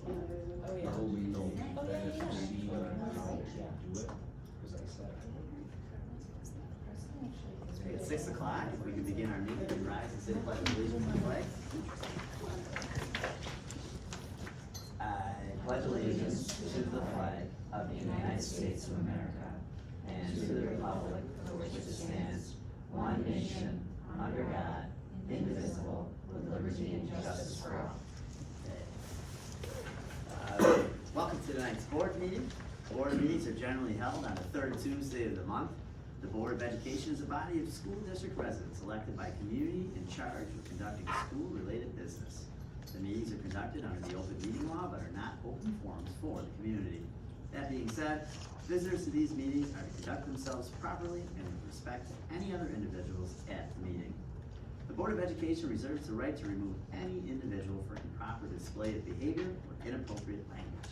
Oh, yeah. Oh, we know. Oh, yeah, yeah. Do it, because I said. Okay, it's 6 o'clock, if we can begin our meeting and rise and say the pledge of allegiance to the flag. I pledge allegiance to the flag of the United States of America and to the republic for which it stands, one nation, under God, indivisible, with liberty and justice for all. Welcome to tonight's board meeting. Board meetings are generally held on the third Tuesday of the month. The Board of Education is a body of school district residents elected by community in charge of conducting school-related business. The meetings are conducted under the open meeting law but are not open forums for the community. That being said, visitors to these meetings are to conduct themselves properly and with respect to any other individuals at the meeting. The Board of Education reserves the right to remove any individual for improper display of behavior or inappropriate language.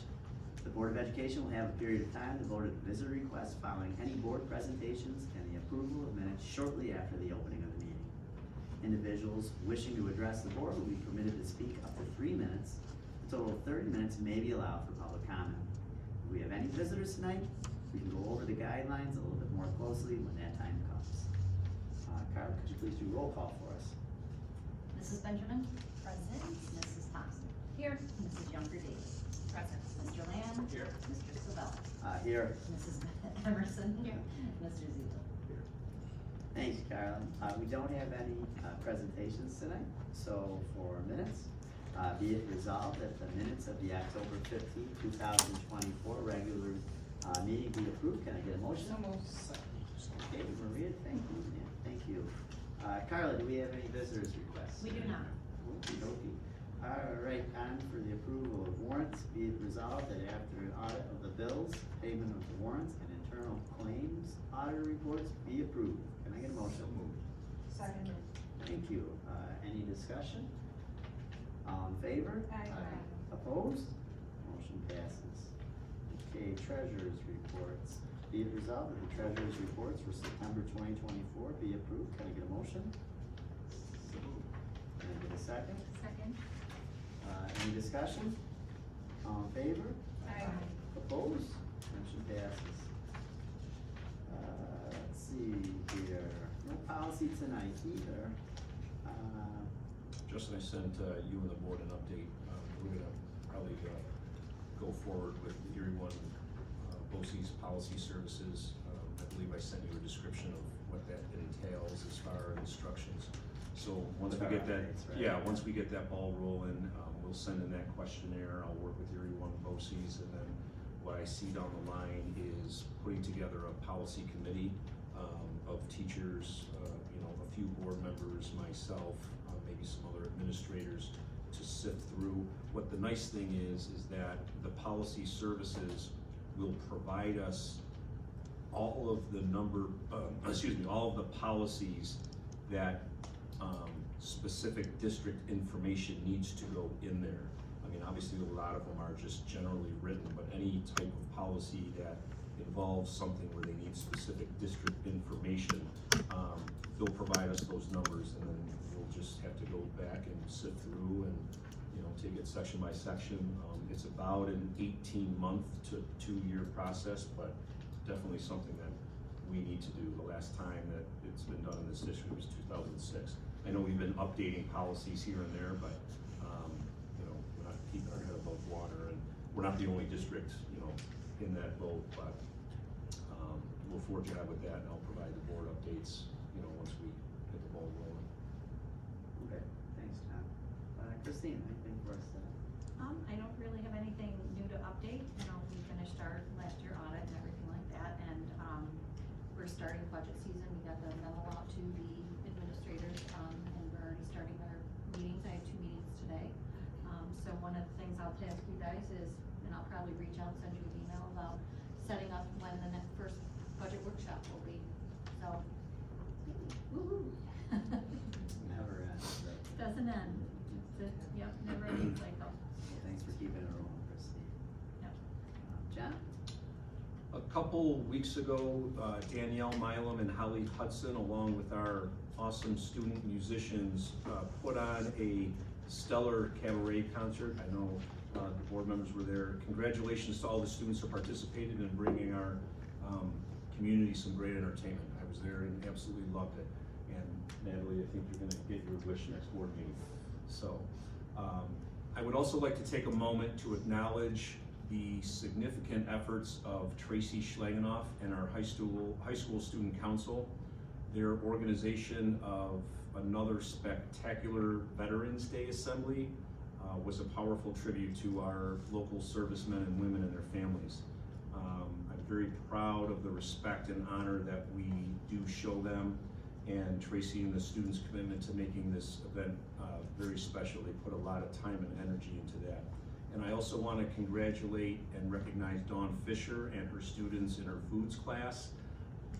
The Board of Education will have a period of time to vote on visitor requests following any board presentations and the approval of minutes shortly after the opening of the meeting. Individuals wishing to address the board will be permitted to speak up to 3 minutes. A total of 30 minutes may be allowed for public comment. If we have any visitors tonight, we can go over the guidelines a little bit more closely when that time comes. Carla, could you please do roll call for us? Mrs. Benjamin? Present. Mrs. Thompson? Here. Mrs. Younger Davis? Present. Mr. Lamb? Here. Mr. Savell? Here. Mrs. Emerson? Here. Mr. Zito? Here. Thanks, Carla. We don't have any presentations tonight, so for minutes, be it resolved that the minutes of the October 15th, 2024 regular meeting be approved. Can I get a motion? Okay, Maria, thank you. Yeah, thank you. Carla, do we have any visitors requests? We do not. Okey-dokey. All right, on for the approval of warrants. Be it resolved that after an audit of the bills, payment of the warrants, and internal claims auditor reports be approved. Can I get a motion? Second. Thank you. Any discussion? All in favor? Aye. Opposed? Motion passes. Okay, treasurer's reports. Be it resolved that the treasurer's reports for September 2024 be approved. Can I get a motion? Can I get a second? Second. Any discussion? All in favor? Aye. Opposed? Motion passes. Let's see here. No policy tonight either. Justin, I sent you and the board an update. We're gonna probably go forward with Erie One BOCES policy services. I believe I sent you a description of what that entails as far as instructions. So once we get that, Updates, right? yeah, once we get that ball rolling, we'll send in that questionnaire. I'll work with Erie One BOCES, and then what I see down the line is putting together a policy committee of teachers, a few board members, myself, maybe some other administrators to sift through. What the nice thing is that the policy services will provide us all of the all of the policies that specific district information needs to go in there. I mean, obviously a lot of them are just generally written, but any type of policy that involves something where they need specific district information, they'll provide us those numbers, and then we'll just have to go back and sift through and take it section by section. It's about an 18-month to 2-year process, but definitely something that we need to do. The last time that it's been done in this district was 2006. I know we've been updating policies here and there, but we're not keeping our head above water, and we're not the only district in that boat. But we'll forge ahead with that, and I'll provide the board updates once we get the ball rolling. Okay, thanks, Tom. Christine, anything for us tonight? I don't really have anything new to update. We finished our last year audit and everything like that, and we're starting budget season. We got the memo out to the administrators, and we're already starting our meetings. I have 2 meetings today. So one of the things I'll task you guys is, and I'll probably reach out and send you an email about setting up when the next first budget workshop will be. So, woo-hoo. Never ends, right? Doesn't end. Yep, never ending cycle. Well, thanks for keeping it rolling, Christine. Yep. John? A couple weeks ago, Danielle Milam and Holly Hudson, along with our awesome student musicians, put on a stellar cabaret concert. I know the board members were there. Congratulations to all the students who participated in bringing our community some great entertainment. I was there and absolutely loved it. And Natalie, I think you're gonna get your wish next board meeting. So, I would also like to take a moment to acknowledge the significant efforts of Tracy Schlagenoff and our high school student council. Their organization of another spectacular Veterans Day assembly was a powerful tribute to our local servicemen and women and their families. I'm very proud of the respect and honor that we do show them, and Tracy and the students' commitment to making this event very special. They put a lot of time and energy into that. And I also want to congratulate and recognize Dawn Fisher and her students in her foods class.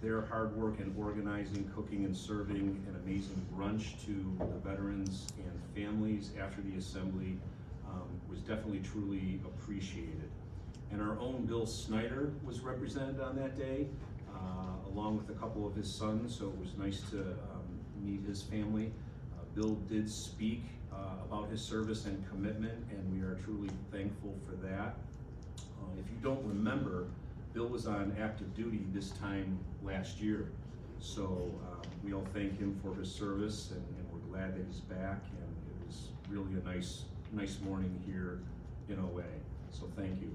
Their hard work in organizing, cooking, and serving an amazing brunch to the veterans and families after the assembly was definitely truly appreciated. And our own Bill Snyder was represented on that day, along with a couple of his sons, so it was nice to meet his family. Bill did speak about his service and commitment, and we are truly thankful for that. If you don't remember, Bill was on active duty this time last year, so we all thank him for his service, and we're glad that he's back, and it was really a nice morning here in OA, so thank you.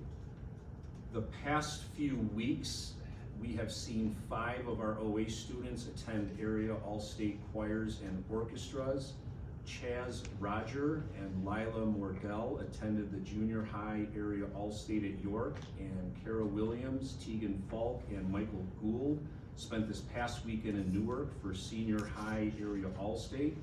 The past few weeks, we have seen 5 of our OA students attend area all-state choirs and orchestras. Chaz Roger and Lila Mordell attended the junior high area all-state at York, and Kara Williams, Tegan Falk, and Michael Gould spent this past weekend in Newark for senior high area all-state.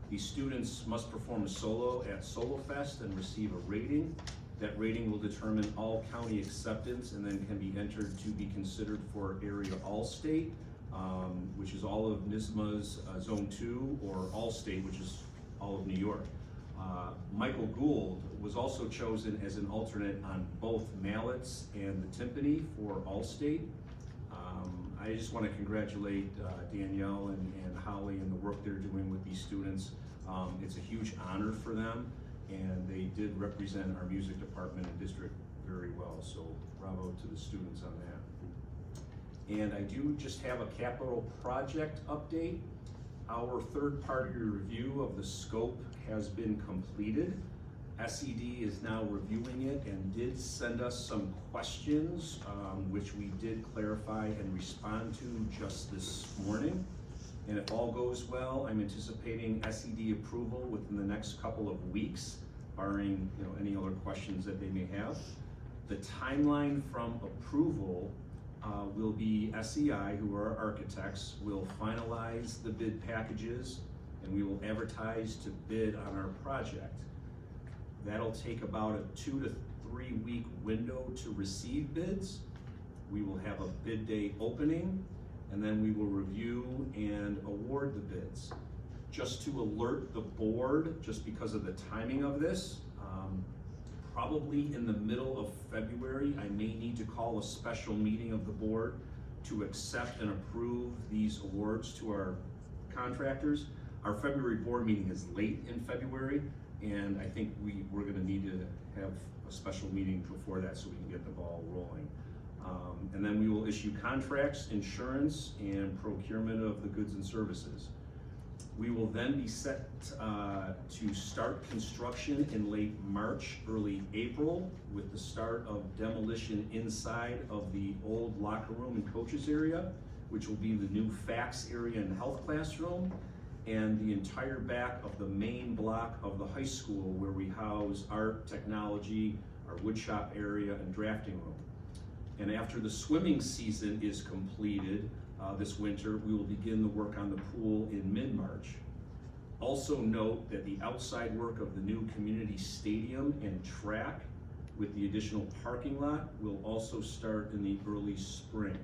These students must perform a solo at Solo Fest and receive a rating. That rating will determine all county acceptance and then can be entered to be considered for area all-state, which is all of NISMA's Zone 2, or all-state, which is all of New York. Michael Gould was also chosen as an alternate on both Mallets and the Timpani for all-state. I just want to congratulate Danielle and Holly and the work they're doing with these students. It's a huge honor for them, and they did represent our music department and district very well, so bravo to the students on that. And I do just have a capital project update. Our third-party review of the scope has been completed. SED is now reviewing it and did send us some questions, which we did clarify and respond to just this morning. And if all goes well, I'm anticipating SED approval within the next couple of weeks, barring any other questions that they may have. The timeline from approval will be SEI, who are our architects, will finalize the bid packages, and we will advertise to bid on our project. That'll take about a 2 to 3 week window to receive bids. We will have a bid day opening, and then we will review and award the bids. Just to alert the board, just because of the timing of this, probably in the middle of February, I may need to call a special meeting of the board to accept and approve these awards to our contractors. Our February board meeting is late in February, and I think we're gonna need to have a special meeting before that so we can get the ball rolling. And then we will issue contracts, insurance, and procurement of the goods and services. We will then be set to start construction in late March, early April, with the start of demolition inside of the old locker room and coaches area, which will be the new fax area and health classroom, and the entire back of the main block of the high school where we house art, technology, our wood shop area, and drafting room. And after the swimming season is completed this winter, we will begin the work on the pool in mid-March. Also note that the outside work of the new community stadium and track with the additional parking lot will also start in the early spring.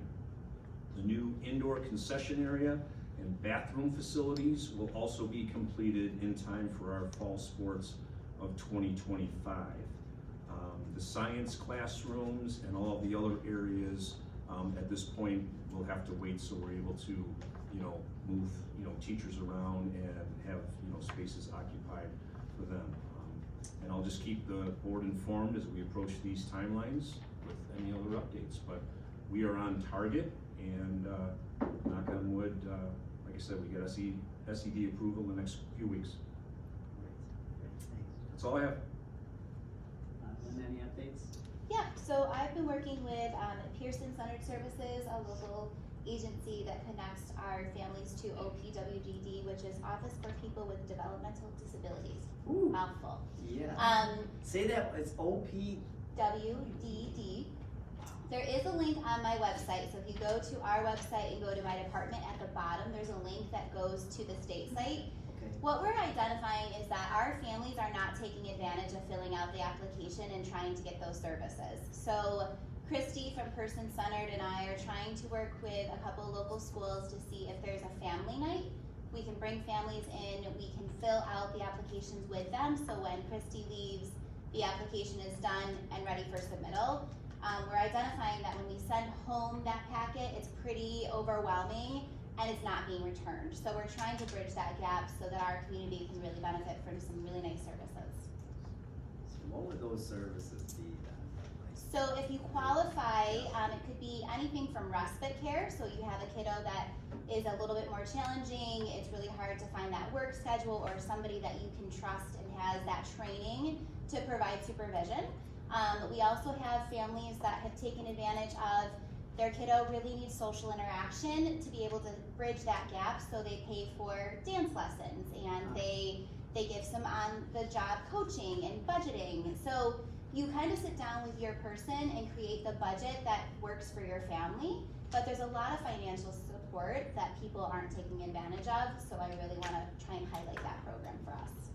The new indoor concession area and bathroom facilities will also be completed in time for our fall sports of 2025. The science classrooms and all of the other areas at this point we'll have to wait so we're able to move teachers around and have spaces occupied with them. And I'll just keep the board informed as we approach these timelines with any other updates, but we are on target, and knock on wood, like I said, we get SED approval in the next few weeks. Great, thanks. That's all I have. Lynn, any updates? Yeah, so I've been working with Pearson Centered Services, a local agency that connects our families to OPWDD, which is Office for People with Developmental Disabilities. Ooh, Mouthful. yeah. Say that, it's OP. WDD. There is a link on my website, so if you go to our website and go to my department at the bottom, there's a link that goes to the state site. Okay. What we're identifying is that our families are not taking advantage of filling out the application and trying to get those services. So Christy from Person Centered and I are trying to work with a couple local schools to see if there's a family night. We can bring families in, we can fill out the applications with them, so when Christy leaves, the application is done and ready for submittal. We're identifying that when we send home that packet, it's pretty overwhelming and it's not being returned. So we're trying to bridge that gap so that our community can really benefit from some really nice services. So what would those services be then? So if you qualify, it could be anything from respite care. So you have a kiddo that is a little bit more challenging, it's really hard to find that work schedule or somebody that you can trust and has that training to provide supervision. We also have families that have taken advantage of their kiddo really needs social interaction to be able to bridge that gap, so they pay for dance lessons and they give some on-the-job coaching and budgeting. So you kind of sit down with your person and create the budget that works for your family, but there's a lot of financial support that people aren't taking advantage of, so I really want to try and highlight that program for us.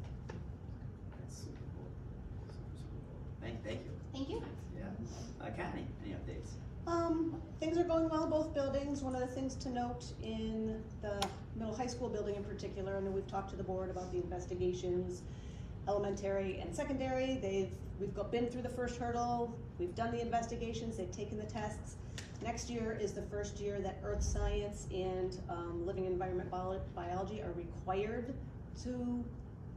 That's super cool. Super cool. Thank you. Thank you. Thanks, yeah. Connie, any updates? Things are going well, both buildings. One of the things to note in the middle high school building in particular, I know we've talked to the board about the investigations, elementary and secondary. We've been through the first hurdle, we've done the investigations, they've taken the tests. Next year is the first year that earth science and living environment biology are required to,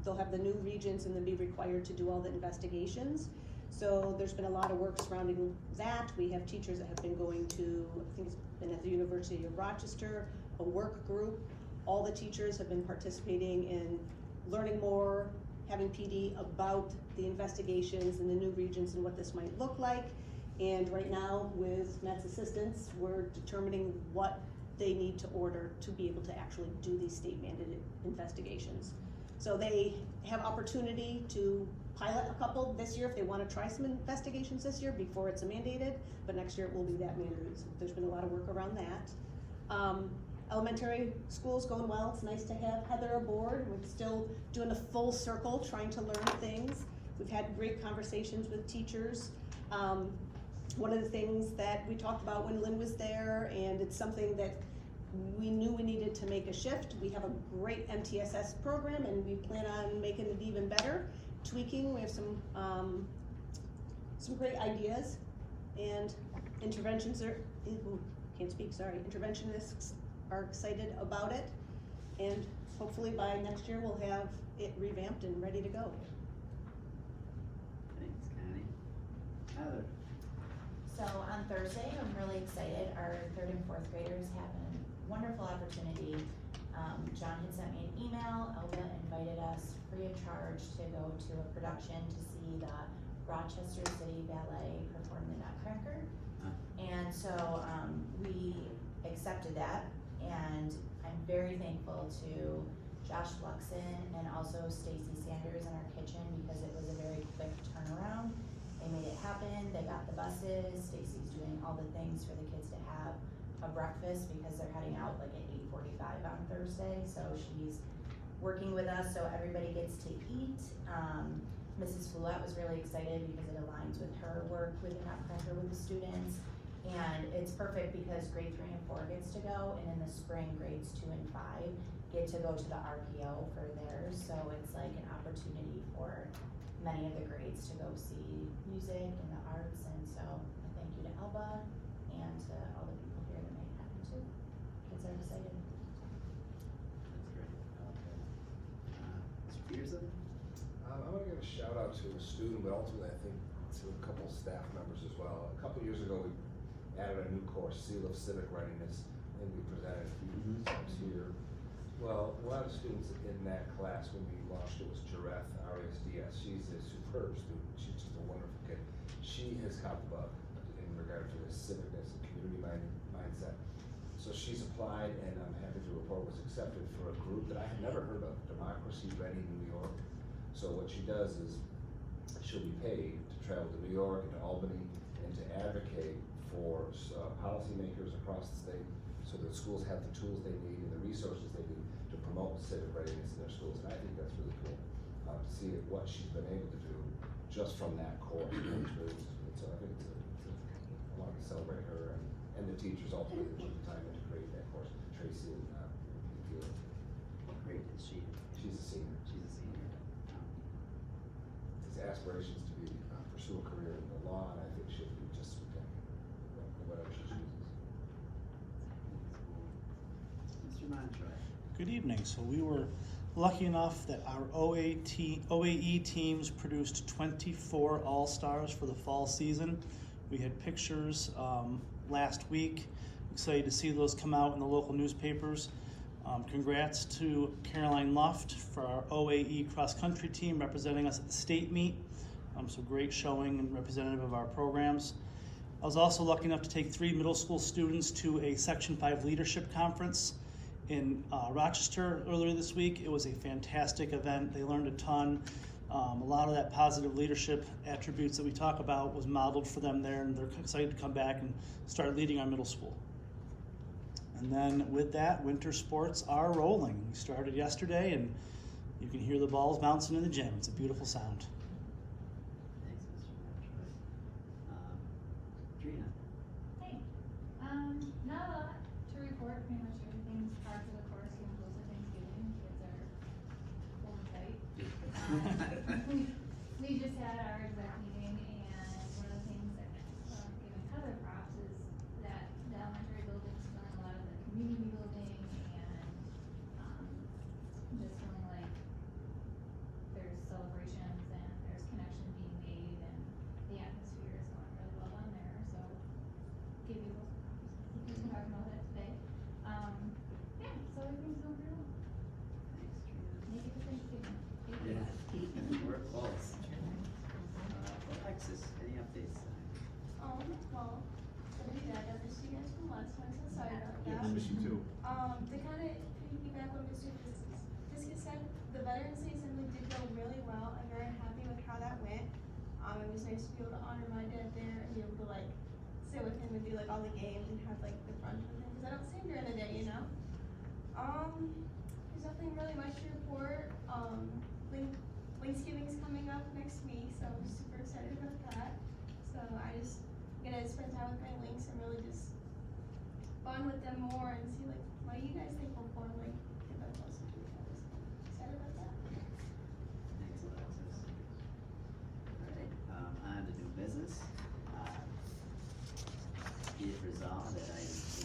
they'll have the new regents and they'll be required to do all the investigations. So there's been a lot of work surrounding that. We have teachers that have been going to, I think it's been at the University of Rochester, a work group. All the teachers have been participating in learning more, having PD about the investigations and the new regions and what this might look like. And right now, with Matt's assistance, we're determining what they need to order to be able to actually do these state mandated investigations. So they have opportunity to pilot a couple this year if they want to try some investigations this year before it's mandated, but next year it will be that mandated. So there's been a lot of work around that. Elementary school's going well. It's nice to have Heather aboard. We're still doing a full circle, trying to learn things. We've had great conversations with teachers. One of the things that we talked about when Lynn was there, and it's something that we knew we needed to make a shift. We have a great MTSS program and we plan on making it even better, tweaking. We have some great ideas, and interventionists are excited about it, and hopefully by next year we'll have it revamped and ready to go. Thanks, Connie. Heather. So on Thursday, I'm really excited. Our 3rd and 4th graders have a wonderful opportunity. John had sent me an email. Elba invited us free of charge to go to a production to see the Rochester City Ballet perform the Nutcracker. And so we accepted that, and I'm very thankful to Josh Luxon and also Stacy Sanders in our kitchen, because it was a very quick turnaround. They made it happen. They got the buses. Stacy's doing all the things for the kids to have a breakfast, because they're heading out like at 8:45 on Thursday. So she's working with us so everybody gets to eat. Mrs. Foulette was really excited because it aligns with her work with the Nutcracker with the students. And it's perfect because grade 3 and 4 gets to go, and in the spring, grades 2 and 5 get to go to the RPO for theirs. So it's like an opportunity for many of the grades to go see music and the arts. And so a thank you to Elba and to all the people here that made it happen too. Kids are excited. That's great. I like that. Mr. Peterson? I'm gonna give a shout out to a student, but ultimately I think to a couple staff members as well. A couple years ago, we added a new course, Seal of Civic Readiness, and we presented a few times here. Well, one of the students in that class when we launched it was Jareth, R-A-S-D-S. She's a superb student. She's just a wonderful kid. She has caught the bug in regard to this civicness and community mindset. So she's applied, and I'm happy to report was accepted for a group that I had never heard of, Democracy Ready New York. So what she does is she'll be paid to travel to New York and to Albany and to advocate for policymakers across the state so that schools have the tools they need and the resources they need to promote civic readiness in their schools. And I think that's really cool to see what she's been able to do just from that course. So I think I want to celebrate her and the teachers ultimately that took the time to create that course. Tracy and Field. What grade is she? She's a senior. She's a senior. His aspirations to be pursue a career in the law, and I think she'll be just whatever she chooses. Mr. Montroy. Good evening. So we were lucky enough that our OAE teams produced 24 All-Stars for the fall season. We had pictures last week. Excited to see those come out in the local newspapers. Congrats to Caroline Luft for our OAE cross-country team representing us at the state meet. So great showing and representative of our programs. I was also lucky enough to take 3 middle school students to a Section 5 leadership conference in Rochester earlier this week. It was a fantastic event. They learned a ton. A lot of that positive leadership attributes that we talk about was modeled for them there, and they're excited to come back and start leading our middle school. And then with that, winter sports are rolling. We started yesterday, and you can hear the balls bouncing in the gym. It's a beautiful sound. Thanks, Mr. Montroy. Trina. Hey, not a lot to report, pretty much everything's par for the course, getting close to Thanksgiving, kids are holding tight. We just had our exec meeting, and one of the things that, giving Heather props is that the elementary building's feeling a lot of the community building, and, just feeling like there's celebrations and there's connection being made, and the atmosphere is going really well down there, so give you those props. We were talking about that today. Yeah, so everything's going really well. Thanks, Trina. Make it to Thanksgiving. Yeah, we're close. Alexis, any updates? Well, gonna be back. I missed you guys from last time, so sorry about Yeah, that. miss you too. To kind of piggyback what Mr. Fiske said, the Veterans Day Assembly did go really well. I'm very happy with how that went. It was nice to be able to honor my dad there and be able to like sit with him and do like all the games and have like the brunch with him, because I don't see him during the day, you know. There's nothing really much to report. Thanksgiving's coming up next week, so I'm super excited about that. So I just gonna spend time with my links and really just bond with them more and see like what are you guys thankful for, like get that closer to each other. So excited about that. Thanks, Alexis. Alright, on to new business. Be it resolved that items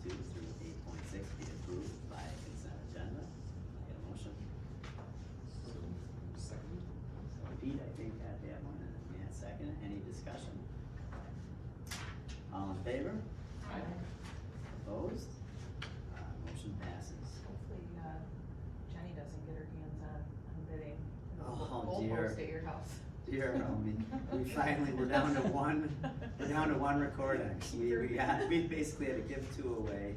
8.2 through 8.6 be approved by consent agenda. Can I get a motion? Second. So Pete, I think had that one, and Matt second. Any discussion? All in favor? Aye. Opposed? Motion passes. Hopefully, Jenny doesn't get her hands on bidding. Oh, Goalpost dear. at your house. Dear, we're down to one recording. We basically had to give 2 away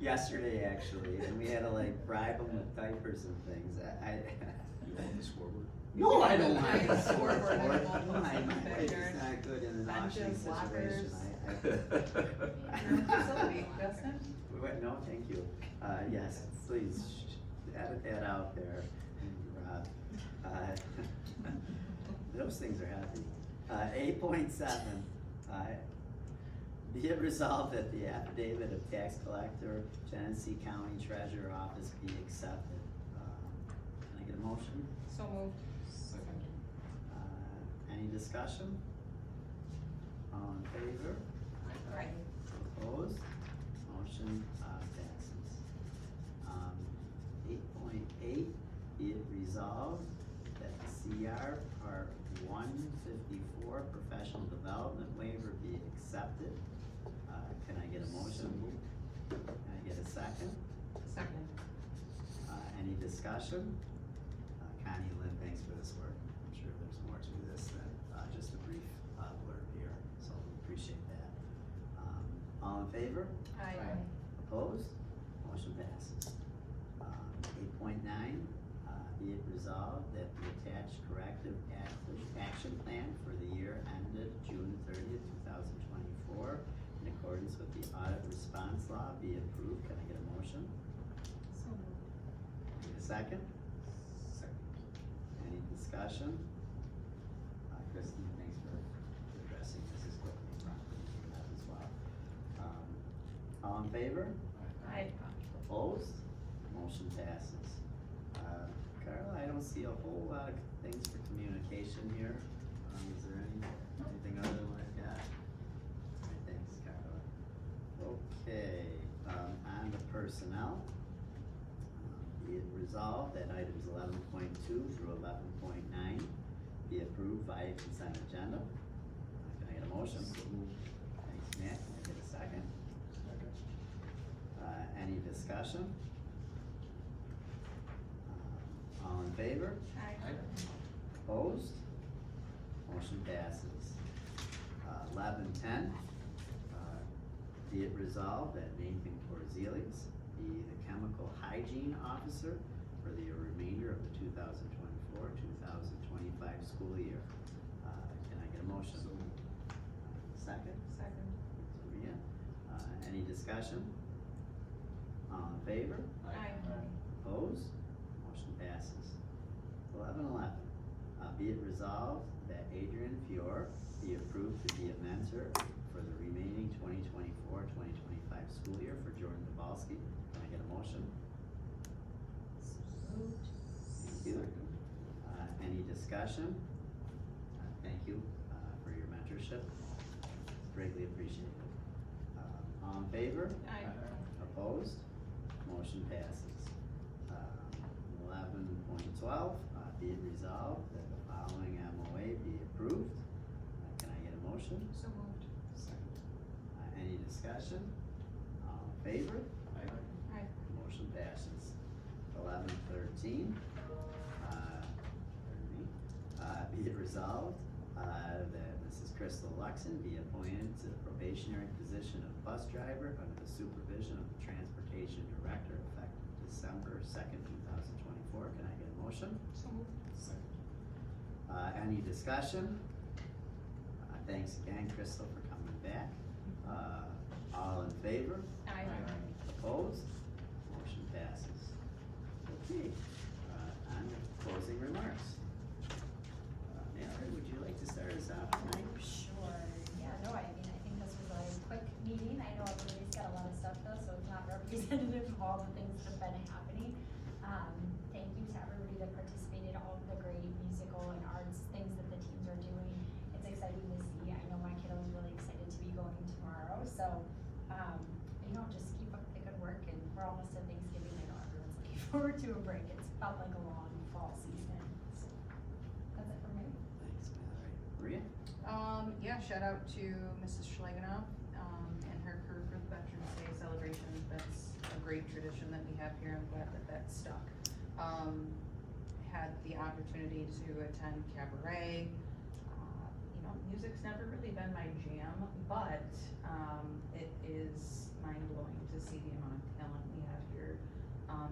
yesterday actually, and we had to like bribe them with diapers and things. You want the scoreboard? No, I don't want I a don't scoreboard. want a scoreboard. My Backyard. wife is not good in an auctioning Benches, situation. Your own facility, Justin? No, thank you. Yes, please, edit that out there, Rob. Those things are happy. 8.7, be it resolved that the affidavit of tax collector, Genesee County Treasurer Office be accepted. Can I get a motion? So moved. Second. Any discussion? All in favor? Aye. Opposed? Motion passes. 8.8, be it resolved that the CR Part 154 Professional Development Waiver be accepted. Can I get a motion? Can I get a second? Second. Any discussion? Connie and Lynn, thanks for this work. I'm sure there's more to this than just a brief blurb here, so we appreciate that. All in favor? Aye. Opposed? Motion passes. 8.9, be it resolved that the attached corrective action plan for the year ended June 30th, 2024, in accordance with the audit response law, be approved. Can I get a motion? So moved. Need a second? Second. Any discussion? Kristen, thanks for addressing this as quickly and promptly as you have as well. All in favor? Aye. Opposed? Motion passes. Carla, I don't see a whole lot of things for communication here. Is there anything other than what I've got? All right, thanks, Carla. Okay, on to personnel. Be it resolved that items 11.2 through 11.9 be approved via consent agenda. Can I get a motion? Thanks, Matt. Can I get a second? Any discussion? All in favor? Opposed? Motion passes. 11:10, be it resolved that Nathan Korzelius be the chemical hygiene officer for the remainder of the 2024-2025 school year. Can I get a motion? Second? Second. Maria. Any discussion? All in favor? Aye. Opposed? Motion passes. 11:11, be it resolved that Adrian Fior be approved to be a mentor for the remaining 2024-2025 school year for Jordan Dabalski. Can I get a motion? Moved. Thank you. Any discussion? Thank you, for your mentorship. Greatly appreciated. All in favor? Aye. Opposed? Motion passes. 11.12, be it resolved that the following MOA be approved. Can I get a motion? So moved. Any discussion? All in favor? Aye. Motion passes. 11:13, be it resolved that Mrs. Crystal Luxon be appointed to the probationary position of bus driver under the supervision of the Transportation Director effective December 2nd, 2024. Can I get a motion? So moved. Any discussion? Thanks again, Crystal, for coming back. All in favor? Aye. Opposed? Motion passes. Okay, on to closing remarks. Mallory, would you like to start us out tonight? Sure, yeah, no, I mean, I think this was a quick meeting, I know everybody's got a lot of stuff though, so it's not representative of all the things that have been happening. Thank you to everybody that participated, all of the great musical and arts things that the teams are doing. It's exciting to see, I know my kiddo is really excited to be going tomorrow, so, you know, just keep up the good work, and we're almost at Thanksgiving, I know everyone's looking forward to a break, it's felt like a long fall season, so, that's it for me. Thanks, Mallory. Maria? Yeah, shout out to Mrs. Schlegenoff, and her crew for the Veterans Day celebration. That's a great tradition that we have here. I'm glad that that stuck. Had the opportunity to attend cabaret. You know, music's never really been my jam, but, it is mind-blowing to see the amount of talent we have here,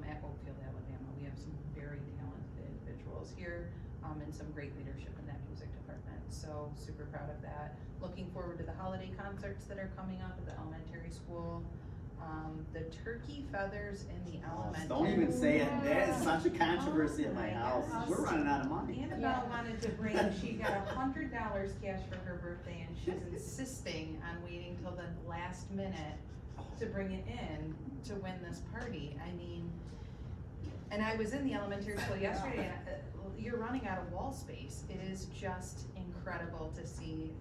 at Oakfield-Alabama. We have some very talented individuals here, and some great leadership in that music department. So super proud of that. Looking forward to the holiday concerts that are coming up at the elementary school. The turkey feathers in the elementary. Don't even say it, that is such a controversy at my house, we're running out of money. Annabelle wanted to bring, she got $100 cash for her birthday, and she's insisting on waiting till the last minute to bring it in to win this party. I mean, and I was in the elementary school yesterday, and you're running out of wall space. It is just incredible to see.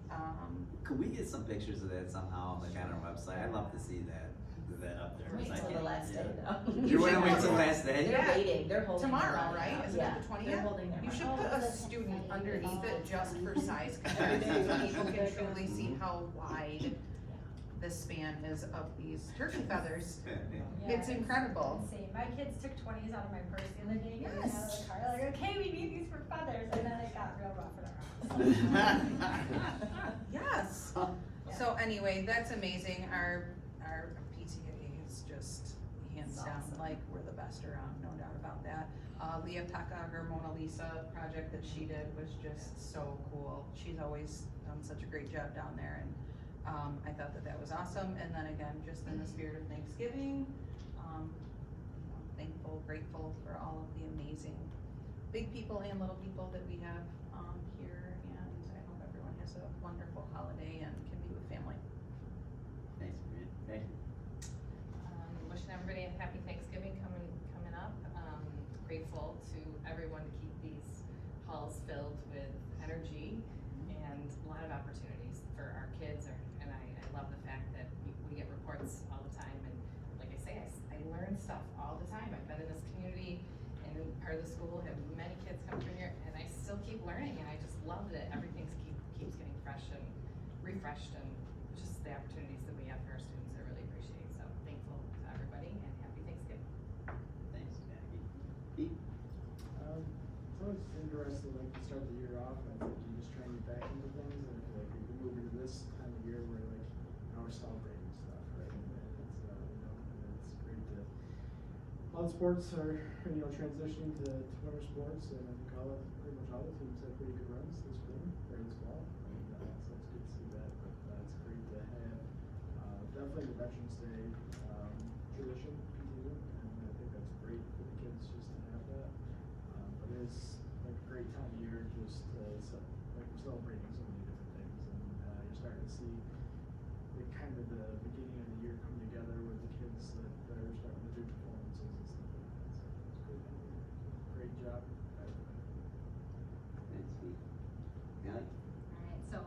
Could we get some pictures of that somehow, like on our website? I'd love to see that. with that up there. Wait 'cause I till the can't- last day yeah. though. You're gonna wait till the last day? They're waiting, they're holding. their Tomorrow, money right? out. Isn't it Yeah, the 20th? They're holding their You money. should Oh, put a that's student funny. underneath it just for size Every comparison, so day. people can truly see how wide the span is of these turkey feathers. Yeah, It's incredible. Insane. My kids took 20s out of my purse the other day, getting out of Yes. the car, like, okay, we need these for feathers, and then it got real rough in our house. Yes. So anyway, that's amazing. Our PTA is just hands down, like, we're the best around, no doubt about that. Leah Taka, her Mona Lisa project that she did was just so cool. She's always done such a great job down there, and I thought that was awesome. And then again, just in the spirit of Thanksgiving, thankful, grateful for all of the amazing big people and little people that we have here, and I hope everyone has a wonderful holiday and can be with family. Thanks, Maria. Thank you. Wishing everybody a happy Thanksgiving coming up. Grateful to everyone to keep these halls filled with energy and a lot of opportunities for our kids. And I love the fact that we get reports all the time. And like I say, I learn stuff all the time. I've been in this community and in part of the school, have many kids come through here, and I still keep learning. And I just love that everything keeps getting fresh and refreshed, and just the opportunities that we have for our students, I really appreciate. So thankful to everybody, and happy Thanksgiving. Thanks, Jackie. Pete? So it's interesting, like, to start the year off, I think you just try and get back into things, and I feel like we move into this time of year where, like, now we're celebrating stuff, right? And it's, and it's great that a lot of sports are, transitioning to winter sports, and I think pretty much all the teams had pretty good runs this spring, or this fall, and, so it's good to see that, but, it's great to have, definitely the Veterans Day, tradition continue, and I think that's great for the kids just to have that. But it's like a great time of year, just like we're celebrating so many different things, and you're starting to see the kind of the beginning of the year come together with the kids that are starting to do performances and stuff like that. So it's great. Great job, everybody. Thanks, Pete. Allie? Alright, so,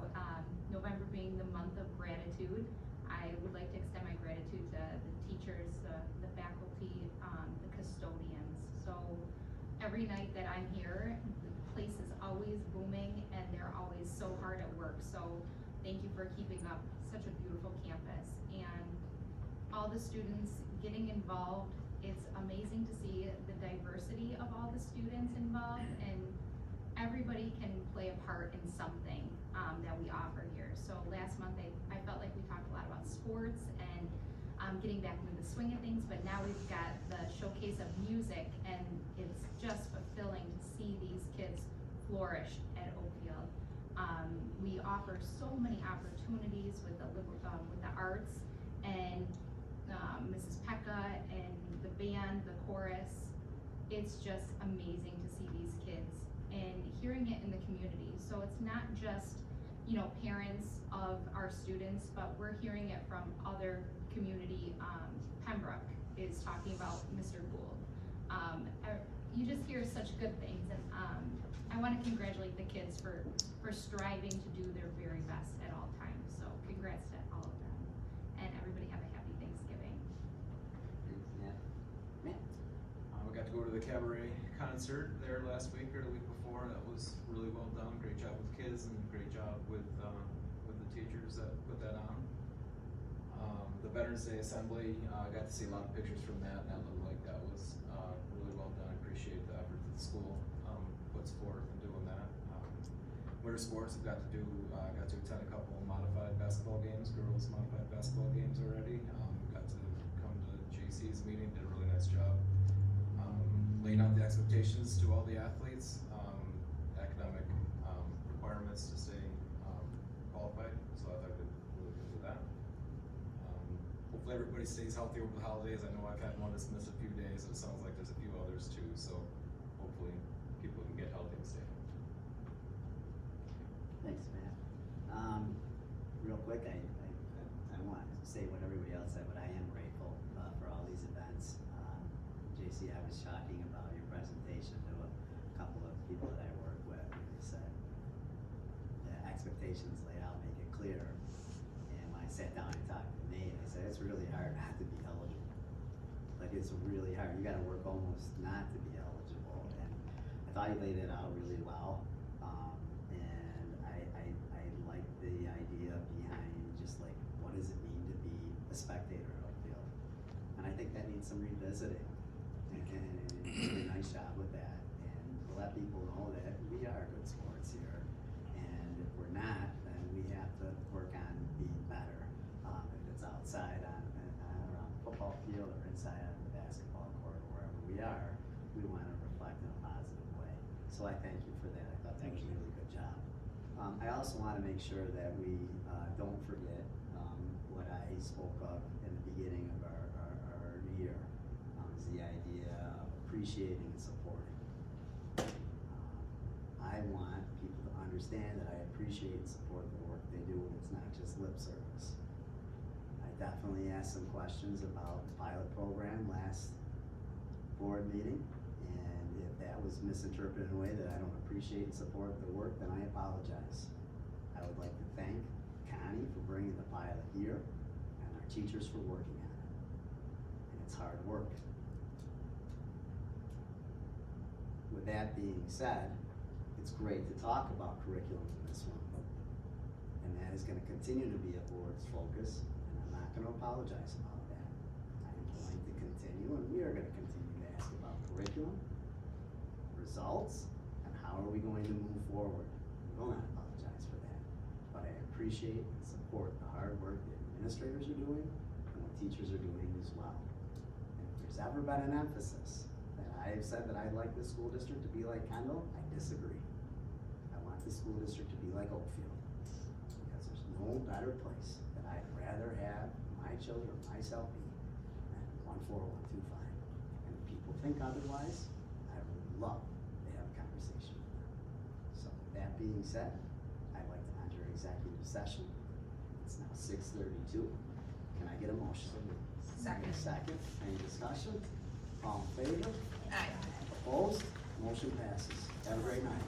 November being the month of gratitude, I would like to extend my gratitude to the teachers, the faculty, the custodians. So, every night that I'm here, the place is always booming, and they're always so hard at work. So, thank you for keeping up such a beautiful campus. And all the students getting involved, it's amazing to see the diversity of all the students involved, and everybody can play a part in something that we offer here. So last month I felt like we talked a lot about sports and getting back into the swing of things, but now we've got the showcase of music, and it's just fulfilling to see these kids flourish at Oakfield. We offer so many opportunities with the arts, and Mrs. Pekka and the band, the chorus. It's just amazing to see these kids and hearing it in the community. So it's not just, parents of our students, but we're hearing it from other community. Pembroke is talking about Mr. Gould. You just hear such good things, and I want to congratulate the kids for striving to do their very best at all times. So congrats to all of them, and everybody have a happy Thanksgiving. Thanks, Matt. Matt? We got to go to the cabaret concert there last week or the week before. That was really well done. Great job with kids and great job with the teachers that put that on. The Veterans Day Assembly, I got to see a lot of pictures from that, and that looked like that was really well done. I appreciate the effort that the school puts forth in doing that. Winter sports, I've got to attend a couple modified basketball games, girls modified basketball games already. Got to come to JC's meeting, did a really nice job. Laying out the expectations to all the athletes, academic requirements to stay qualified, so I thought I did really good with that. Hopefully everybody stays healthy over the holidays. I know I've had one that's missed a few days, and it sounds like there's a few others too, so hopefully people can get healthy and stay healthy. Thanks, Matt. Real quick, I want to say what everybody else said, but I am grateful for all these events. JC, I was talking about your presentation to a couple of people that I work with, and they said the expectations laid out make it clear, and when I sat down and talked to Nate, and I said, it's really hard not to be eligible. Like, it's really hard, you gotta work almost not to be eligible, and I thought he laid it out really well. And I like the idea behind just like, what does it mean to be a spectator at Oakfield? And I think that needs some revisiting, and you did a nice job with that, and to let people know that we are good sports here, and if we're not, then we have to work on being better. If it's outside around the football field or inside on the basketball court or wherever we are, we wanna reflect in a positive way. So I thank you for that, I thought that was a really good job. I also wanna make sure that we, don't forget, what I spoke of in the beginning of our year, is the idea of appreciating and supporting. I want people to understand that I appreciate and support the work they do, and it's not just lip service. I definitely asked some questions about the pilot program last board meeting, and if that was misinterpreted in a way that I don't appreciate and support the work, then I apologize. I would like to thank Connie for bringing the pilot here, and our teachers for working on it. And it's hard work. With that being said, it's great to talk about curriculum in this one. And that is gonna continue to be a board's focus, and I'm not gonna apologize about that. I'm going to continue, and we are gonna continue to ask about curriculum, results, and how are we going to move forward. We will not apologize for that, but I appreciate and support the hard work that administrators are doing and what teachers are doing as well. And if there's ever been an emphasis that I have said that I'd like the school district to be like Kendall, I disagree. I want the school district to be like Oakfield, because there's no better place that I'd rather have my children or myself be than 14125. And if people think otherwise, I would love to have a conversation with them. So with that being said, I'd like to enter executive session. It's now 6:32. Can I get a motion? Second. Second, any discussion? All in favor? Aye. Opposed? Motion passes. Have a great night.